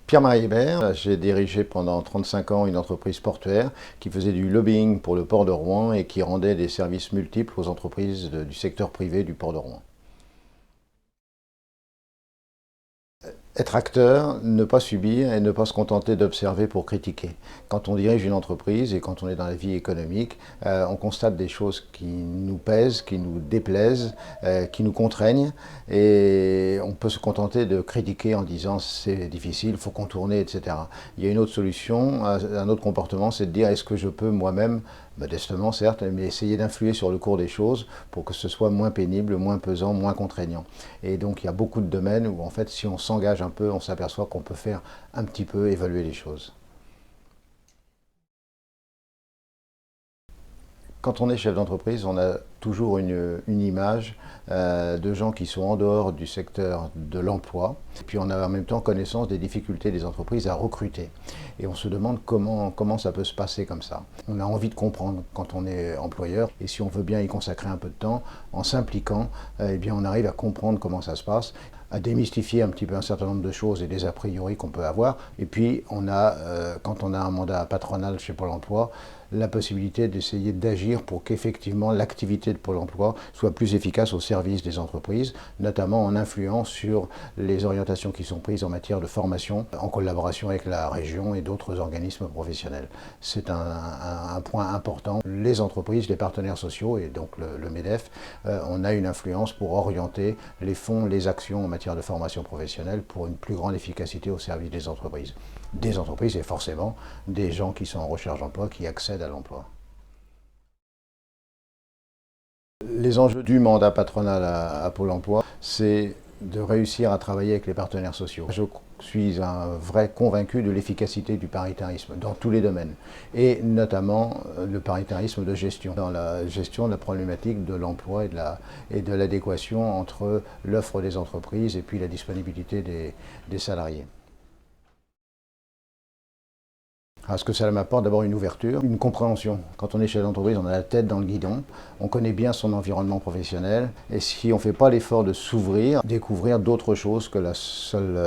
Pierre-Marie Hébert, j'ai dirigé pendant 35 ans une entreprise portuaire qui faisait du lobbying pour le port de Rouen et qui rendait des services multiples aux entreprises du secteur privé du port de Rouen. Être acteur, ne pas subir et ne pas se contenter d'observer pour critiquer. Quand on dirige une entreprise et quand on est dans la vie économique, on constate des choses qui nous pèsent, qui nous déplaisent, qui nous contraignent et on peut se contenter de critiquer en disant c'est difficile, il faut contourner, etc. Il y a une autre solution, un autre comportement, c'est de dire est-ce que je peux moi-même, modestement certes, mais essayer d'influer sur le cours des choses pour que ce soit moins pénible, moins pesant, moins contraignant. Et donc il y a beaucoup de domaines où en fait si on s'engage un peu, on s'aperçoit qu'on peut faire un petit peu évoluer les choses. Quand on est chef d'entreprise, on a toujours une image de gens qui sont en dehors du secteur de l'emploi. Et puis on a en même temps connaissance des difficultés des entreprises à recruter. Et on se demande comment ça peut se passer comme ça. On a envie de comprendre quand on est employeur. Et si on veut bien y consacrer un peu de temps, en s'impliquant, eh bien on arrive à comprendre comment ça se passe, à démystifier un petit peu un certain nombre de choses et des a priori qu'on peut avoir. Et puis, quand on a un mandat patronal chez Pôle emploi, la possibilité d'essayer d'agir pour qu'effectivement l'activité de Pôle emploi soit plus efficace au service des entreprises, notamment en influant sur les orientations qui sont prises en matière de formation, en collaboration avec la région et d'autres organismes professionnels. C'est un point important. Les entreprises, les partenaires sociaux et donc le MEDEF, on a une influence pour orienter les fonds, les actions en matière de formation professionnelle pour une plus grande efficacité au service des entreprises. Des entreprises et forcément des gens qui sont en recherche d'emploi, qui accèdent à l'emploi. Les enjeux du mandat patronal à Pôle emploi, c'est de réussir à travailler avec les partenaires sociaux. Je suis un vrai convaincu de l'efficacité du paritarisme dans tous les domaines, et notamment le paritarisme de gestion, dans la gestion de la problématique de l'emploi et de l'adéquation entre l'offre des entreprises et puis la disponibilité des salariés. Alors, ce que ça m'apporte, d'abord une ouverture, une compréhension. Quand on est chef d'entreprise, on a la tête dans le guidon, on connaît bien son environnement professionnel, et si on ne fait pas l'effort de s'ouvrir, découvrir d'autres choses que la seule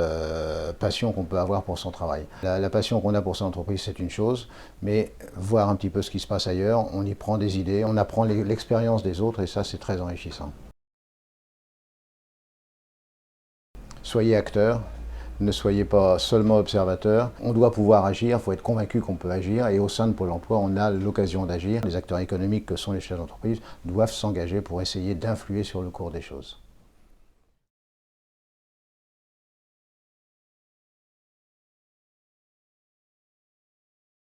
passion qu'on peut avoir pour son travail. La passion qu'on a pour son entreprise, c'est une chose, mais voir un petit peu ce qui se passe ailleurs, on y prend des idées, on apprend l'expérience des autres, et ça, c'est très enrichissant. Soyez acteur. Ne soyez pas seulement observateur. On doit pouvoir agir, il faut être convaincu qu'on peut agir. Et au sein de Pôle emploi, on a l'occasion d'agir. Les acteurs économiques que sont les chefs d'entreprise doivent s'engager pour essayer d'influer sur le cours des choses.